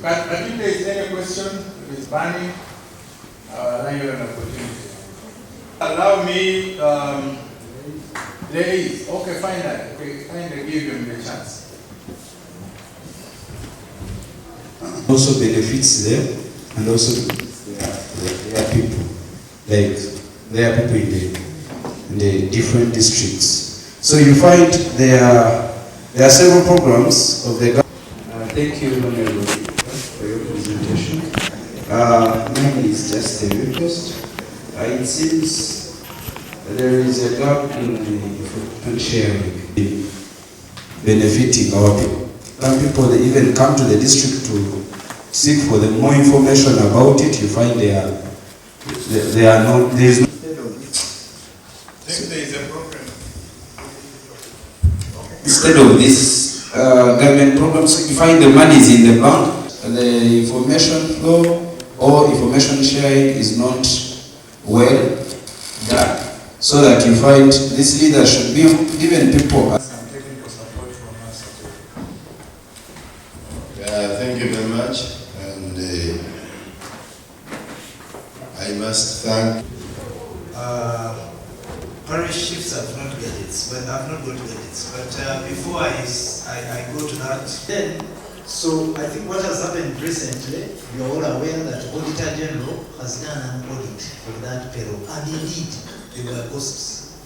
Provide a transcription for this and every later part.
But if there is any question, it is burning, allow you an opportunity. Allow me, there is, okay, fine, okay, give them the chance. Also benefits them, and also there are people, like there are people in the different districts. So you find there are several programs of the government. Thank you, Honorable, for your presentation. Mine is just a request. It seems there is a gap in the information sharing, benefiting our people. Some people they even come to the district to seek for the more information about it. You find there is no. I think there is a problem. Instead of this government programs, you find the money is in the bank, the information flow or information sharing is not well done. So that you find this leader should be given people. Some technical support from us. Thank you very much, and I must thank. Parish chiefs have not gadgets, but I've not got gadgets. But before I go to that, then, so I think what has happened recently, you're all aware that Auditor General has done an audit of that payroll, and indeed there were ghosts.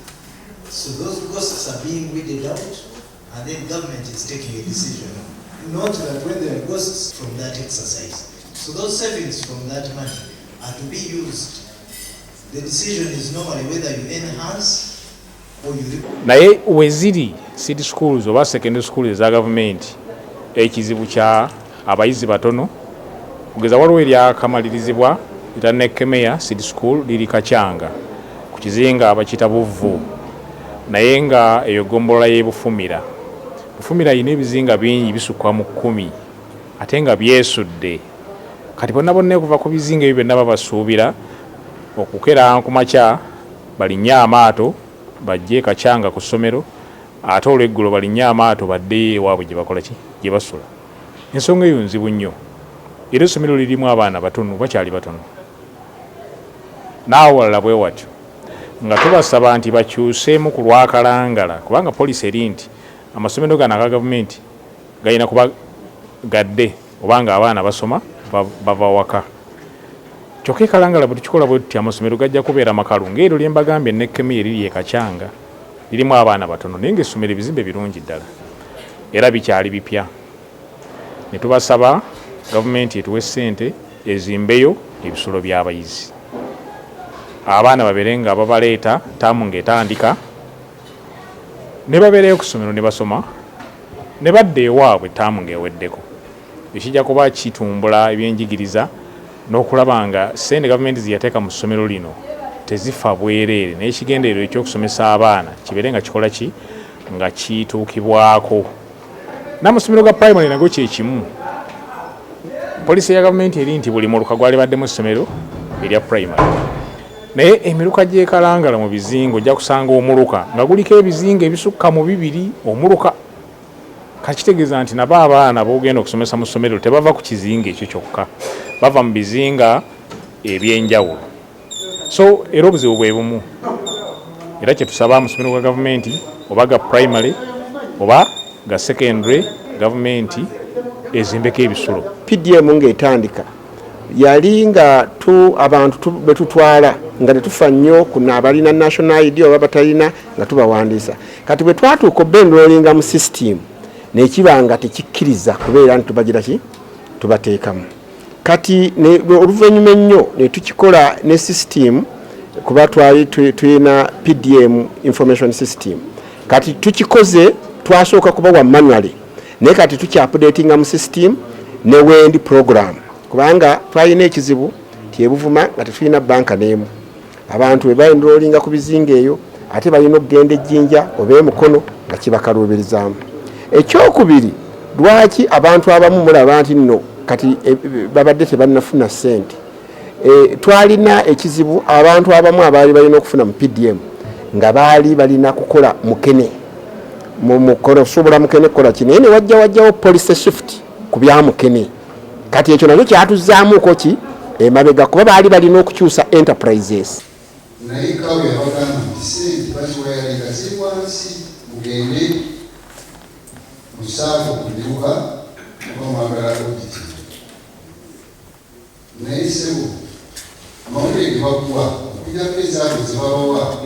So those ghosts are being weeded out, and then government is taking a decision. Note that when there are ghosts from that exercise, so those savings from that money are to be used. The decision is normally whether you enhance or you. Naye weziri city schools oba secondary schools eza government ekizibu kya abayizi batono kugeza waliwo eryakamaliririzibwa etannekemeya city school liri Kachanga ku kizinga abakiyita Buvvu naye nga eyo gombolola y'Ebufumira. Bufumira yina ebizinga bingi bisukwa mu 10 ate nga byesudde kati bonna okuva ku bizinga ebyo byonna babasuubira okukera ku makya balinnya amaato bajje Kachanga ku ssomero ate olweggulo balinnya amaato badde ewaabwe gye bakola ki gye basula. Ensonga eyo nzibu nnyo era essomero lirimu abaana batono bakyali batono naawe walala bwe watyo nga tubasaba nti bakyuseemu ku lwakalangala kubanga poliisi eri nti amasomero gano aga gavumenti galina kuba gadde obanga abaana basoma bava waka. Kyokka ekalangala bwe tukikola bwe tuti amasomero gajja kubeera makalu ng'ero lye mbagambye Nekkemi eriri e Kachanga lirimu abaana batono naye ng'essomero ebizimbe birungi ddala era bikyali bipya. Ne tubasaba gavumenti etuwe ssente ezimbeyo ebisulo by'abayizi abaana babeere nga babaleeta taamu ng'etandika ne babeereyo ku ssomero ne basoma ne badda ewaabwe taamu ng'eweddeko. Ekijja kuba kitumbula ebyenjigiriza n'okulaba nga ssente gavumenti ziyateeka mu ssomero lino tezifa bwereere naye ekigendererwa ekyokusomesa abaana kibeere nga kikola ki nga kituukibwako. N'amasomero ga primary nago kye kimu. Poliisi ya gavumenti eri nti buli muluka gwali baddemu essomero erya primary naye emiruka gy'ekalangala mu bizinga ojja kusanga omuluka nga guliko ebizinga ebisukka mu 2 omuluka. Kakitegeeza nti nabo abaana boogenda okusomesa mu ssomero tebava ku kizinga ekyo kyokka bava mu bizinga ebyenjawulo. So era obuzibu bwe bumu era kye tusaba amasomero ga gavumenti oba ga primary oba ga secondary gavumenti ezimbeko ebisulo. PDM ng'etandika yali nga abantu betutwala nga tetufa nnyo kuna abalina national ID oba batalina nga tubawandiisa. Kati bwe twatuuka obenrollinga mu system nekiba nga tekikkiriza kubeera nti tubagira ki tubateekamu. Kati oluvannyuma ennyo ne tukikola ne system kuba twali tulina PDM information system. Kati tukikoze twasooka kubawa manually naye kati tukyapudatinga mu system ne wendi program kubanga twalina ekizibu nti ebuvuma nga tetulina banka n'emu abantu bebayindolinga ku bizinga eyo ate balina okugenda ejjinja oba emukono nga kibakaluubirizaamu. Ekyokubiri, lwaki abantu abamu mulaba nti nno kati babadde tebannafuna ssente. Twalina ekizibu abantu abamu abaali balina okufuna mu PDM nga baali balina kukola mukene mukono osobola mukene kukola kino naye ne wajjawo policy shift ku bya mukene. Kati ekyo nakyo kyatuzaamuuko ki emabega kuba baali balina okukyusa enterprises. naye kawe abagamba nti sente baziwayalika ziri wansi mugende musanvu ku biruka oba mwagala oditi naye sebo amawulire ge bakuwa okujjako ezaabo ze babawa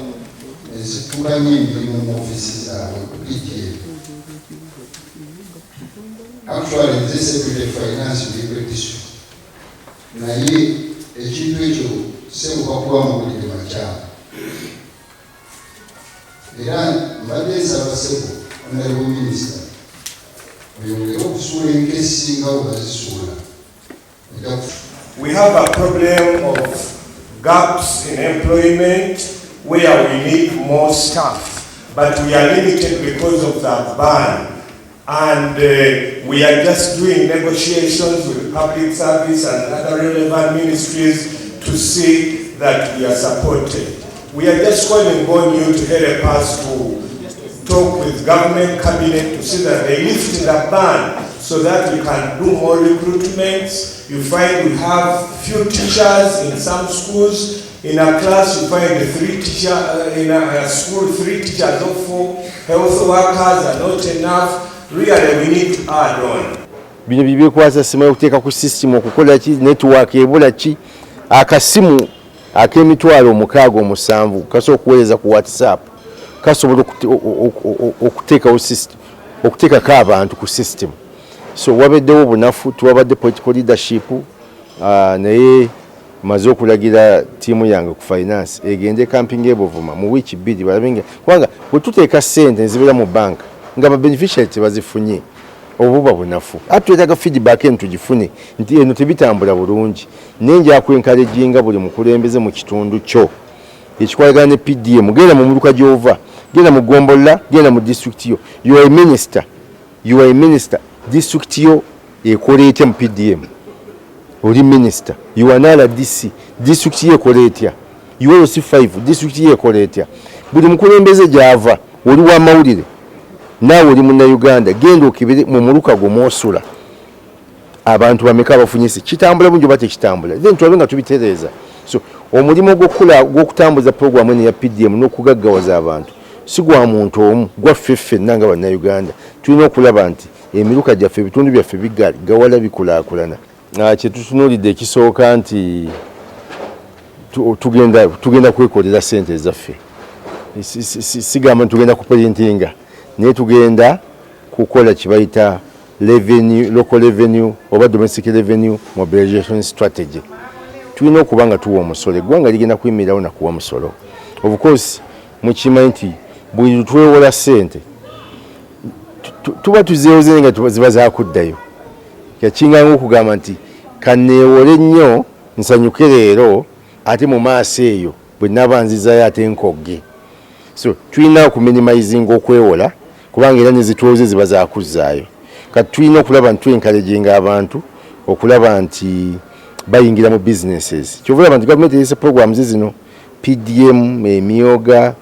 ezitulanye emirimu mu ofisi zaabwe ku PDM. Actually nze secretary finance deputy naye ekintu ekyo sebo bakuwa amawulire makyama era mbadde nsaba sebo honorable minister oyongere okusuula enkesi nga bwe bazisuula. We have a problem of gaps in employment where we need more staff, but we are limited because of that ban. And we are just doing negotiations with public service and other relevant ministries to see that we are supported. We are just calling on you to help us to talk with government cabinet to see that they lift the ban so that we can do more recruitments. You find we have few teachers in some schools. In a class you find in a school 3 teachers or 4. Health workers are not enough. Really we need to add on. Bino bibikwaza sima okuteeka ku system okukola ki network ebola ki akasimu akemitwalo 67 kaso okuweleza ku WhatsApp kasobola okuteeka system okuteeka ka abantu ku system. So wabeddewo bunafu tuwabadde political leadership naye maze okulagira tiimu yange ku finance egende camping ebuvuma mu week 2 balabenga kubanga bwe tuteeka ssente nzibeera mu banka nga ba beneficiary tebazifunye obuba bunafu atwetaaga feedback eno tugifune nti eno tebitambula bulungi nenja kwenkalejinga buli mukulembeze mu kitundu kyo ekikwalagana ne PDM genda mu muluka gyova genda mu Gombola genda mu district yo you are a minister district yo ekola etya mu PDM oli minister you are not DC district yo ekola etya you are C5 district yo ekola etya buli mukulembeze gyava oli wa mawulire nawe oli munna Uganda genda okibire mu muluka gomosula abantu bameka bafunyise kitambula bunjo bate kitambula then twabenga tubitereza. So omulimo gw'okutambuza program eno ya PDM n'okugaggawaza abantu si gwa muntu omu gwa ffeffe nanga banna Uganda tulina okulaba nti emiruka gyaffe ebitundu byaffe gawala bikulaakulana. Kye tutunuulidde ekisooka nti tugenda kwekolera ssente ezaffe sigamba nti tugenda kupaintinga naye tugenda kukola kibayita local revenue oba domestic revenue mobilization strategy. Tulina okuba nga tuwa omusolo eggwanga ligenda kuyimirirawo nakuwa musolo. Of course mukimanyi nti buli lutwewola ssente tuba tuzeewoze nga ziba zakuddayo yakinganga okugamba nti kaneewole nnyo nsanyuke leero ate mu maaso eyo bwe naba nzizayo ate nkogge. So tulina okuminimizinga okwewola kubanga era nezituwoze ziba zakuzzaayo. Kati tulina okulaba nti twenkalejinga abantu okulaba nti bayingira mu businesses. Kyova olaba nti gavumenti eyise programs zino PDM, emyoga,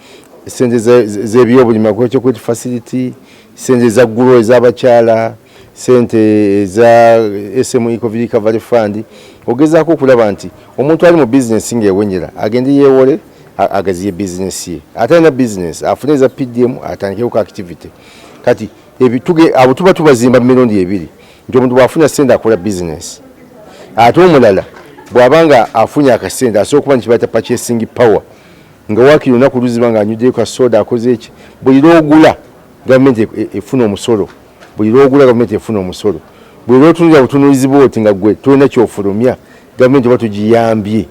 sente z'ebyobulimi agriculture facility, sente za ggulo ez'abakyala, sente za SME COVID Recovery Fund. Ogezaako okulaba nti omuntu ali mu business ng'ewenyera agende yeewole agaziye business ye. Atalina business afune za PDM atandikeko ku activity. Kati abo tuba tubazimba mirundi ebiri nti omuntu bw'afuna ssente akola business. Ate omulala bw'abanga afunye akasente asobola okuba nti bayita purchasing power nga waakiri olunaku luziba nga anyuddeko ka soda akoze eki buli lw'ogula gavumenti efuna omusolo buli lw'otunulira butunulizi bwoti nga gwe tolina kyofulumya gavumenti oba tugiyambye.